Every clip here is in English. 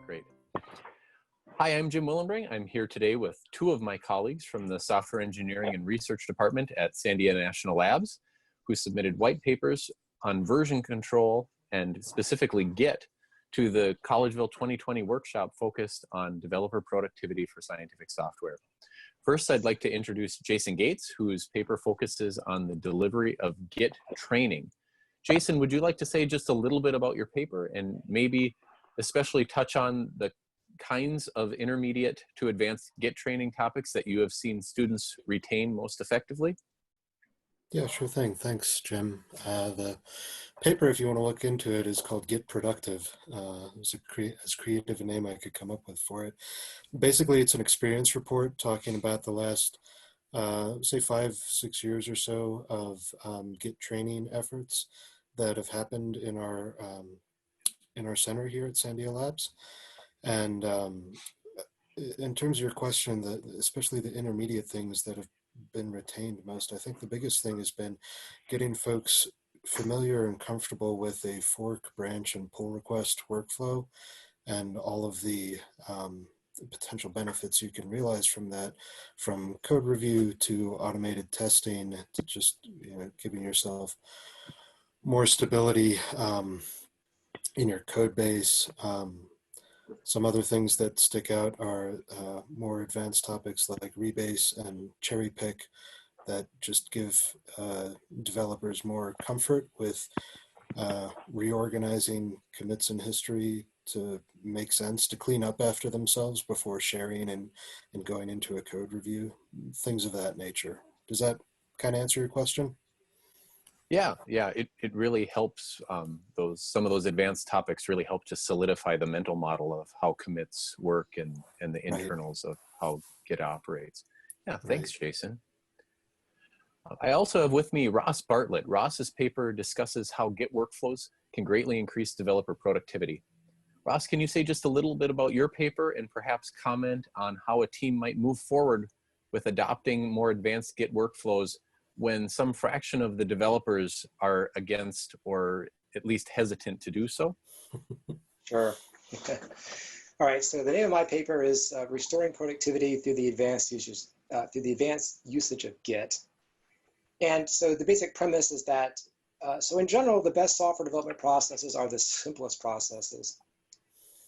Great. Hi, I'm Jim Willenbring. I'm here today with two of my colleagues from the Software Engineering and Research Department at Sandia National Labs, who submitted white papers on version control and specifically Git to the Collegeville 2020 workshop focused on developer productivity for scientific software. First, I'd like to introduce Jason Gates, whose paper focuses on the delivery of Git training. Jason, would you like to say just a little bit about your paper and maybe especially touch on the kinds of intermediate to advanced Git training topics that you have seen students retain most effectively? Yeah, sure thing. Thanks, Jim. The paper, if you want to look into it, is called Git Productive. It's as creative a name I could come up with for it. Basically, it's an experience report talking about the last, say, 5-6 years or so of Git training efforts that have happened in our center here at Sandia Labs. And in terms of your question, especially the intermediate things that have been retained most, I think the biggest thing has been getting folks familiar and comfortable with a fork, branch, and pull request workflow and all of the potential benefits you can realize from that, from code review to automated testing to just giving yourself more stability in your code base. Some other things that stick out are more advanced topics like rebase and cherry pick that just give developers more comfort with reorganizing commits in history to make sense, to clean up after themselves before sharing and going into a code review, things of that nature. Does that kind of answer your question? Yeah, it really helps. Some of those advanced topics really help to solidify the mental model of how commits work and the internals of how Git operates. Yeah, thanks, Jason. I also have with me Ross Bartlett. Ross's paper discusses how Git workflows can greatly increase developer productivity. Ross, can you say just a little bit about your paper and perhaps comment on how a team might move forward with adopting more advanced Git workflows when some fraction of the developers are against or at least hesitant to do so? Sure. All right, so the name of my paper is Restoring Productivity through the Advanced Usage of Git. And so the basic premise is that, so in general, the best software development processes are the simplest processes.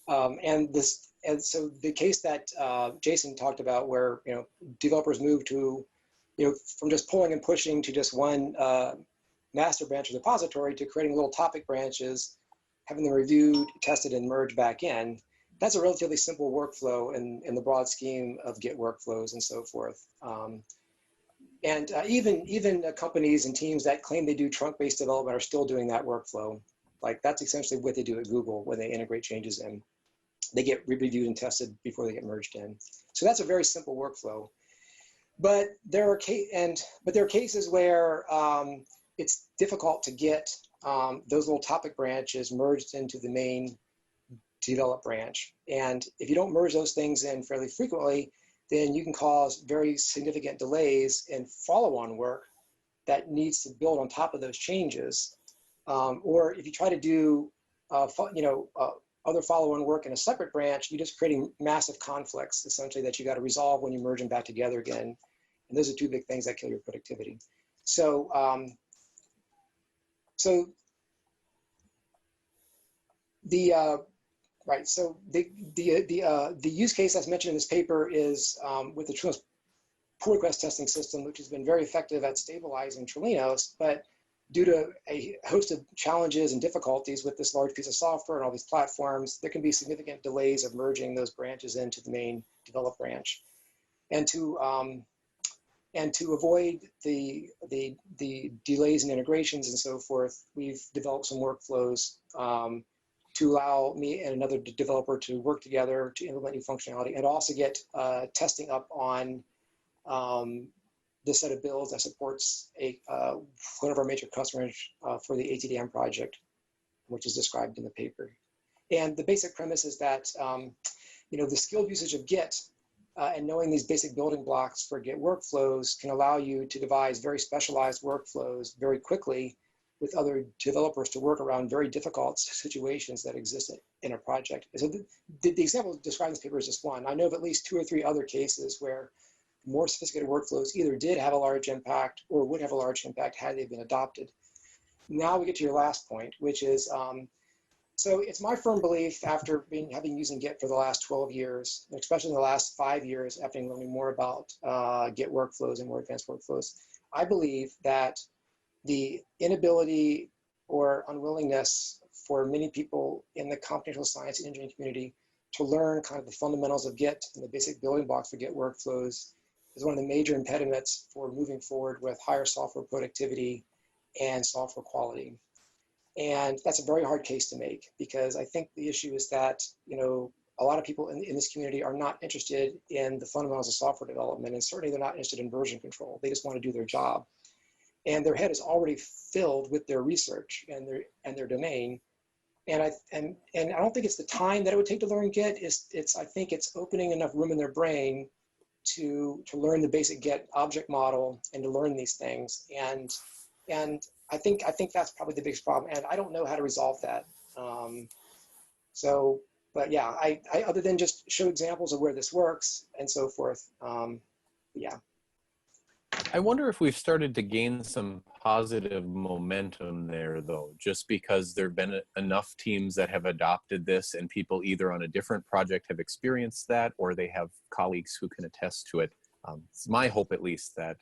And so the case that Jason talked about where developers move to from just pulling and pushing to just one master branch or repository to creating little topic branches, having them reviewed, tested, and merged back in, that's a relatively simple workflow in the broad scheme of Git workflows and so forth. And even companies and teams that claim they do trunk-based development are still doing that workflow. Like that's essentially what they do at Google when they integrate changes in. They get reviewed and tested before they get merged in. So that's a very simple workflow. But there are cases where it's difficult to get those little topic branches merged into the main develop branch. And if you don't merge those things in fairly frequently, then you can cause very significant delays in follow-on work that needs to build on top of those changes. Or if you try to do other follow-on work in a separate branch, you're just creating massive conflicts, essentially, that you got to resolve when you merge them back together again. And those are two big things that kill your productivity. So, the use case that's mentioned in this paper is with the pull request testing system, which has been very effective at stabilizing Trilinos, but due to a host of challenges and difficulties with this large piece of software and all these platforms, there can be significant delays of merging those branches into the main develop branch. And to avoid the delays in integrations and so forth, we've developed some workflows to allow me and another developer to work together to implement new functionality and also get testing up on the set of builds that supports one of our major customers for the ATDM project, which is described in the paper. And the basic premise is that the skilled usage of Git and knowing these basic building blocks for Git workflows can allow you to devise very specialized workflows very quickly with other developers to work around very difficult situations that exist in a project. So the example described in this paper is just one. I know of at least 2 or 3 other cases where more sophisticated workflows either did have a large impact or would have a large impact had they been adopted. Now we get to your last point, which is, so it's my firm belief after having using Git for the last 12 years, especially in the last 5 years after learning more about Git workflows and more advanced workflows, I believe that the inability or unwillingness for many people in the computational science and engineering community to learn kind of the fundamentals of Git and the basic building blocks for Git workflows is one of the major impediments for moving forward with higher software productivity and software quality. And that's a very hard case to make, because I think the issue is that, you know, a lot of people in this community are not interested in the fundamentals of software development, and certainly they're not interested in version control. They just want to do their job. And their head is already filled with their research and their domain. And I don't think it's the time that it would take to learn Git. I think it's opening enough room in their brain to learn the basic Git object model and to learn these things. And I think that's probably the biggest problem. And I don't know how to resolve that. But yeah, I other than just show examples of where this works and so forth. Yeah. I wonder if we've started to gain some positive momentum there, though, just because there have been enough teams that have adopted this, and people either on a different project have experienced that, or they have colleagues who can attest to it. It's my hope, at least, that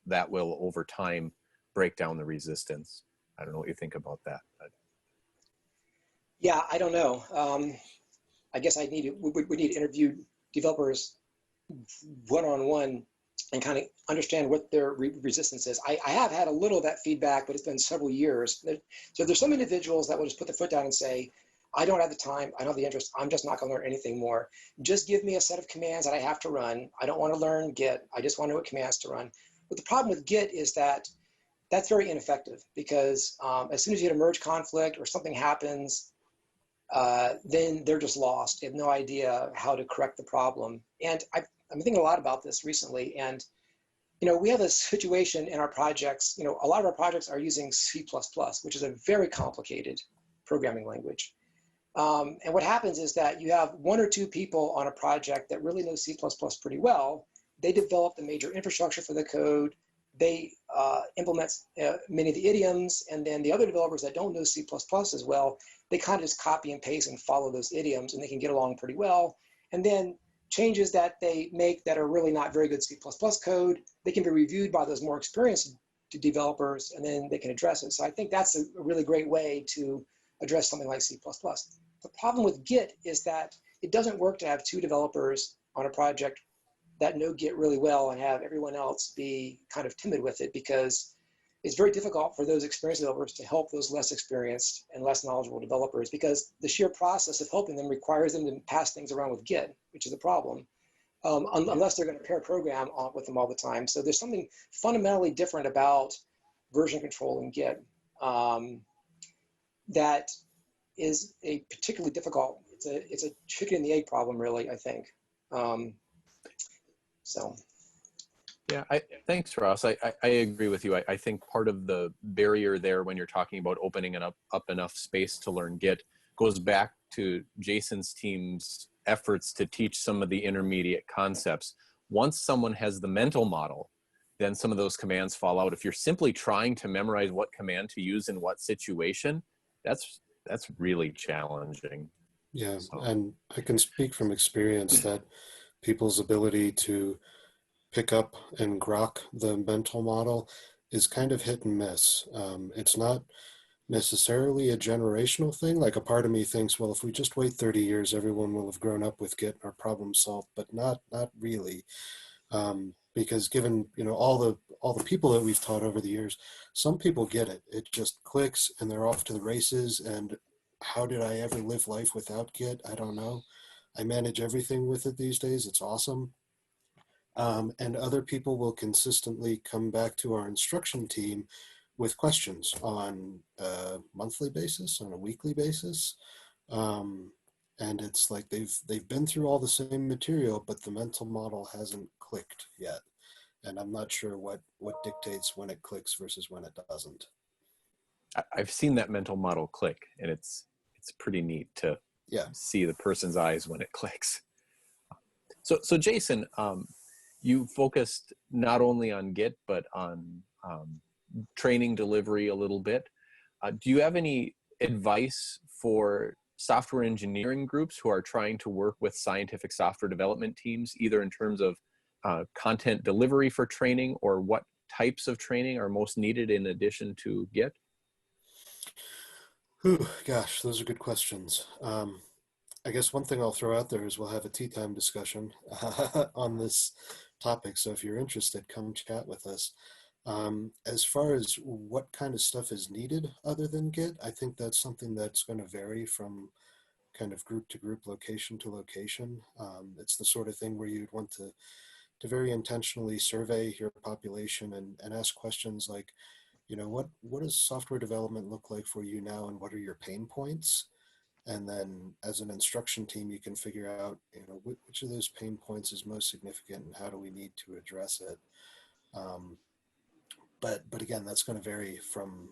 that will over time break down the resistance. I don't know what you think about that. But. Yeah, I don't know. I guess we need to interview developers one-on-one and kind of understand what their resistance is. I have had a little of that feedback, but it's been several years. So there's some individuals that will just put their foot down and say, I don't have the time, I don't have the interest, I'm just not gonna learn anything more. Just give me a set of commands that I have to run. I don't wanna learn Git, I just wanna know what commands to run. But the problem with Git is that that's very ineffective, because as soon as you hit a merge conflict or something happens, then they're just lost. They have no idea how to correct the problem. And I'm thinking a lot about this recently, and we have a situation in our projects. A lot of our projects are using C++, which is a very complicated programming language. And what happens is that you have 1 or 2 people on a project that really know C++ pretty well. They develop the major infrastructure for the code. They implement many of the idioms, and then the other developers that don't know C++ as well, they kind of just copy and paste and follow those idioms, and they can get along pretty well. And then changes that they make that are really not very good C++ code, they can be reviewed by those more experienced developers, and then they can address it. So I think that's a really great way to address something like C++. The problem with Git is that it doesn't work to have 2 developers on a project that know Git really well and have everyone else be kind of timid with it, because it's very difficult for those experienced developers to help those less experienced and less knowledgeable developers, because the sheer process of helping them requires them to pass things around with Git, which is a problem, unless they're going to pair program with them all the time. So there's something fundamentally different about version control in Git that is a particularly difficult, it's a chicken and the egg problem, really, I think. Yeah, thanks, Ross. I agree with you. I think part of the barrier there when you're talking about opening up enough space to learn Git goes back to Jason's team's efforts to teach some of the intermediate concepts. Once someone has the mental model, then some of those commands fall out. If you're simply trying to memorize what command to use in what situation, that's really challenging. Yeah, and I can speak from experience that people's ability to pick up and grok the mental model is kind of hit and miss. It's not necessarily a generational thing. Like, a part of me thinks, well, if we just wait 30 years, everyone will have grown up with Git and our problem solved, but not really. Because given all the people that we've taught over the years, some people get it. It just clicks and they're off to the races. And how did I ever live life without Git? I don't know. I manage everything with it these days. It's awesome. And other people will consistently come back to our instruction team with questions on a monthly basis, on a weekly basis. And it's like they've been through all the same material, but the mental model hasn't clicked yet. And I'm not sure what dictates when it clicks versus when it doesn't. I've seen that mental model click, and it's pretty neat to Yeah. see the person's eyes when it clicks. So Jason, you focused not only on Git, but on training delivery a little bit. Do you have any advice for software engineering groups who are trying to work with scientific software development teams, either in terms of content delivery for training, or what types of training are most needed in addition to Git? Ooh, gosh, those are good questions. I guess one thing I'll throw out there is we'll have a tea time discussion on this topic. So if you're interested, come chat with us. As far as what kind of stuff is needed other than Git, I think that's something that's going to vary from kind of group to group, location to location. It's the sort of thing where you'd want to very intentionally survey your population and ask questions like, what does software development look like for you now, and what are your pain points? And then as an instruction team, you can figure out, which of those pain points is most significant and how do we need to address it. Um, but again, that's going to vary from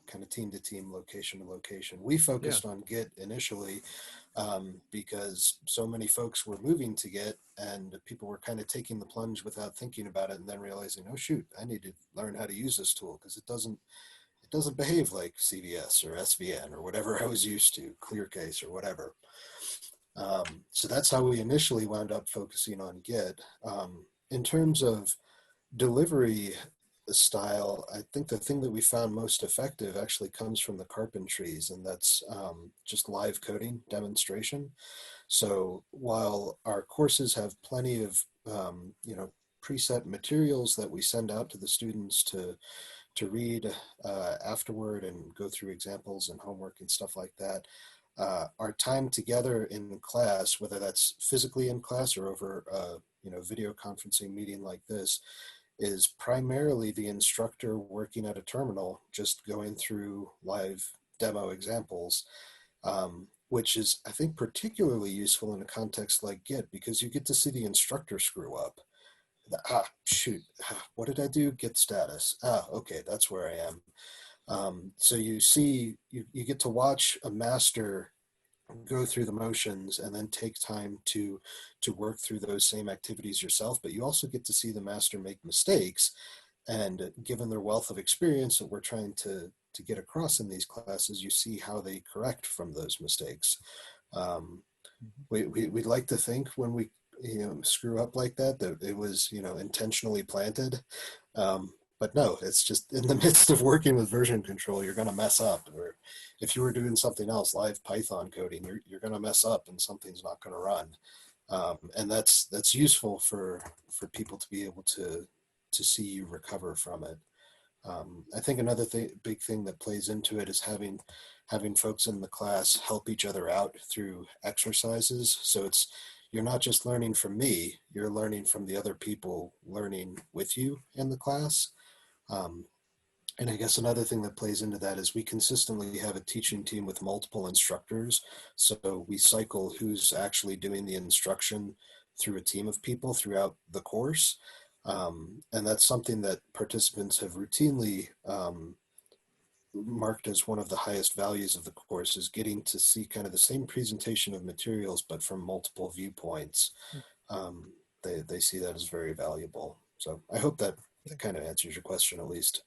kind of team to team, location to location. We Yeah. focused on Git initially because so many folks were moving to Git, and people were kind of taking the plunge without thinking about it, and then realizing, oh shoot, I need to learn how to use this tool because it doesn't behave like CVS or SVN or whatever I was used to, ClearCase or whatever. So that's how we initially wound up focusing on Git. In terms of delivery style, I think the thing that we found most effective actually comes from the Carpentries, and that's just live coding demonstration. So while our courses have plenty of preset materials that we send out to the students to read afterward and go through examples and homework and stuff like that, our time together in class, whether that's physically in class or over video conferencing meeting like this, is primarily the instructor working at a terminal, just going through live demo examples, which is, I think, particularly useful in a context like Git, because you get to see the instructor screw up. Shoot, what did I do? Git status. Okay, that's where I am. So you see, you get to watch a master go through the motions and then take time to work through those same activities yourself, but you also get to see the master make mistakes, and given their wealth of experience that we're trying to get across in these classes, you see how they correct from those mistakes. We'd like to think when we screw up like that it was intentionally planted, but no, it's just in the midst of working with version control, you're going to mess up. Or if you were doing something else, live Python coding, you're going to mess up and something's not going to run. And that's useful for people to be able to see you recover from it. I think another big thing that plays into it is having folks in the class help each other out through exercises. So you're not just learning from me, you're learning from the other people learning with you in the class. And I guess another thing that plays into that is we consistently have a teaching team with multiple instructors. So we cycle who's actually doing the instruction through a team of people throughout the course. And that's something that participants have routinely marked as one of the highest values of the course, is getting to see kind of the same presentation of materials, but from multiple viewpoints. They see that as very valuable. So I hope that kind of answers your question at least.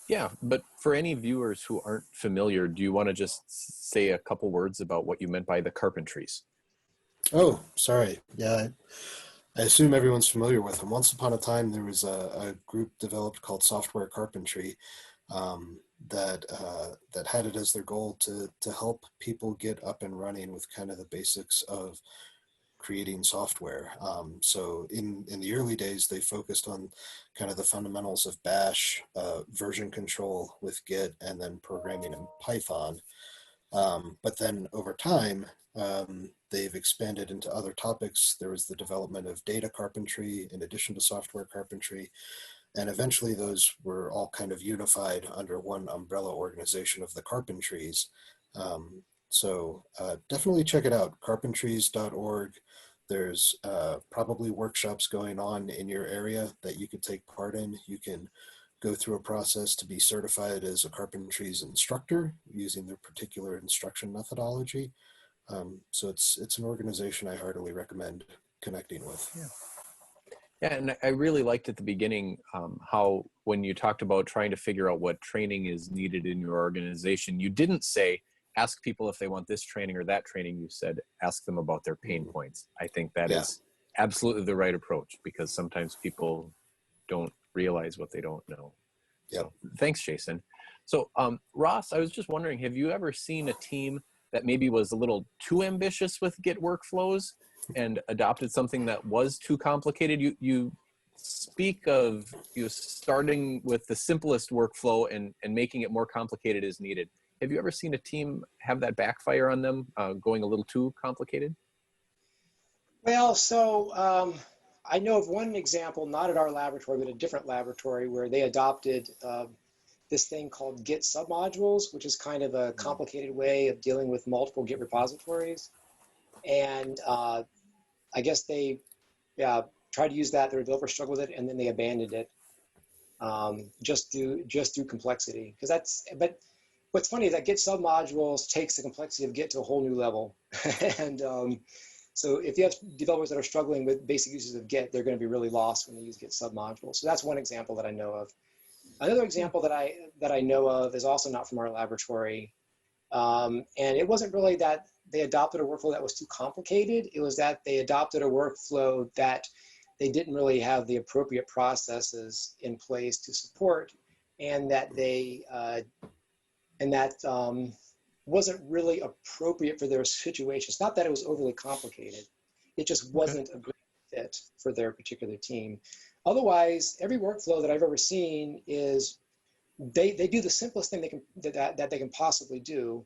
Yeah, but for any viewers who aren't familiar, do you want to just say a couple words about what you meant by the Carpentries? Oh, sorry. Yeah, I assume everyone's familiar with them. Once upon a time, there was a group developed called Software Carpentry that had it as their goal to help people get up and running with kind of the basics of creating software. So in the early days, they focused on kind of the fundamentals of Bash, version control with Git, and then programming in Python. But then over time, they've expanded into other topics. There was the development of data carpentry in addition to software carpentry. And eventually those were all kind of unified under one umbrella organization of the Carpentries. So definitely check it out, carpentries.org. There's probably workshops going on in your area that you could take part in. You can go through a process to be certified as a Carpentries instructor using their particular instruction methodology. So it's an organization I heartily recommend connecting with. Yeah. Yeah, and I really liked at the beginning how when you talked about trying to figure out what training is needed in your organization, you didn't say, ask people if they want this training or that training. You said, ask them about their pain points. I think that is absolutely the right approach, because sometimes people don't realize what they don't know. Yep. So thanks, Jason. So Ross, I was just wondering, have you ever seen a team that maybe was a little too ambitious with Git workflows and adopted something that was too complicated? You speak of you starting with the simplest workflow and making it more complicated as needed. Have you ever seen a team have that backfire on them, going a little too complicated? Well, so I know of one example, not at our laboratory, but a different laboratory, where they adopted this thing called Git submodules, which is kind of a complicated way of dealing with multiple Git repositories. And I guess they tried to use that. Their developers struggled with it, and then they abandoned it just through complexity. But what's funny is that Git submodules takes the complexity of Git to a whole new level. And so if you have developers that are struggling with basic uses of Git, they're going to be really lost when they use Git submodules. So that's one example that I know of. Another example that I know of is also not from our laboratory. And it wasn't really that they adopted a workflow that was too complicated. It was that they adopted a workflow that they didn't really have the appropriate processes in place to support, and that wasn't really appropriate for their situation. It's not that it was overly complicated. It just wasn't a great fit for their particular team. Otherwise, every workflow that I've ever seen is they do the simplest thing that they can possibly do,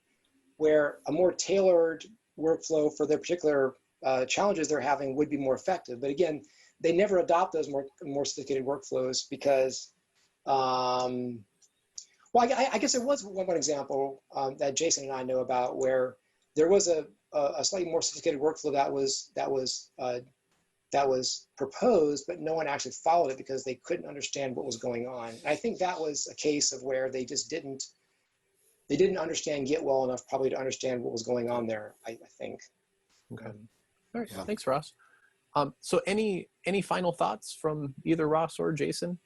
where a more tailored workflow for their particular challenges they're having would be more effective. But again, they never adopt those more sophisticated workflows because, well, I guess there was one example that Jason and I know about where there was a slightly more sophisticated workflow that was proposed, but no one actually followed it because they couldn't understand what was going on. And I think that was a case of where they just didn't understand Git well enough probably to understand what was going on there, I think. Okay. All right. Yeah. Thanks, Ross. So any final thoughts from either Ross or Jason?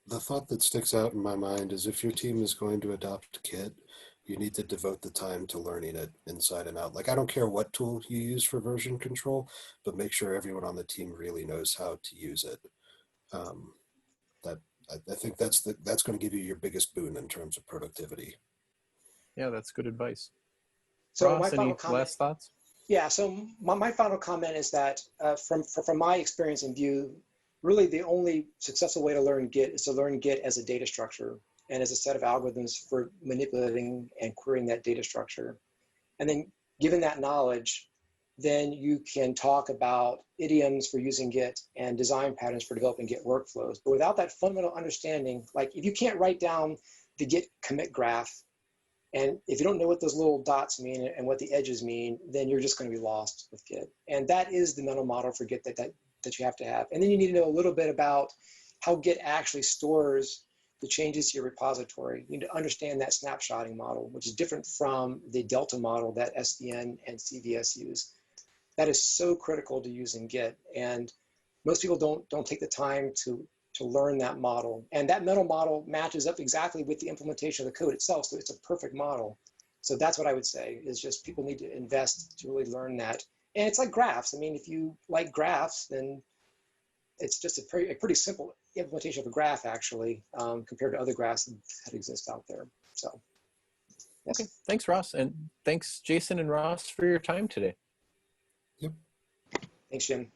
The thought that sticks out in my mind is if your team is going to adopt Git, you need to devote the time to learning it inside and out. Like, I don't care what tool you use for version control, but make sure everyone on the team really knows how to use it. I think that's going to give you your biggest boon in terms of productivity. Yeah, that's good advice. So Ross, my final any comment, last thoughts? Yeah, so my final comment is that from my experience and view, really the only successful way to learn Git is to learn Git as a data structure and as a set of algorithms for manipulating and querying that data structure. And then given that knowledge, then you can talk about idioms for using Git and design patterns for developing Git workflows. But without that fundamental understanding, like if you can't write down the Git commit graph, and if you don't know what those little dots mean and what the edges mean, then you're just going to be lost with Git. And that is the mental model for Git that you have to have. And then you need to know a little bit about how Git actually stores the changes to your repository. You need to understand that snapshotting model, which is different from the Delta model that SDN and CVS use. That is so critical to using Git. And most people don't take the time to learn that model. And that mental model matches up exactly with the implementation of the code itself. So it's a perfect model. So that's what I would say is just people need to invest to really learn that. And it's like graphs. I mean, if you like graphs, then it's just a pretty simple implementation of a graph, actually, compared to other graphs that exist out there. So, yes. Okay, thanks, Ross. And thanks, Jason and Ross, for your time today. Yep. Thanks, Jim.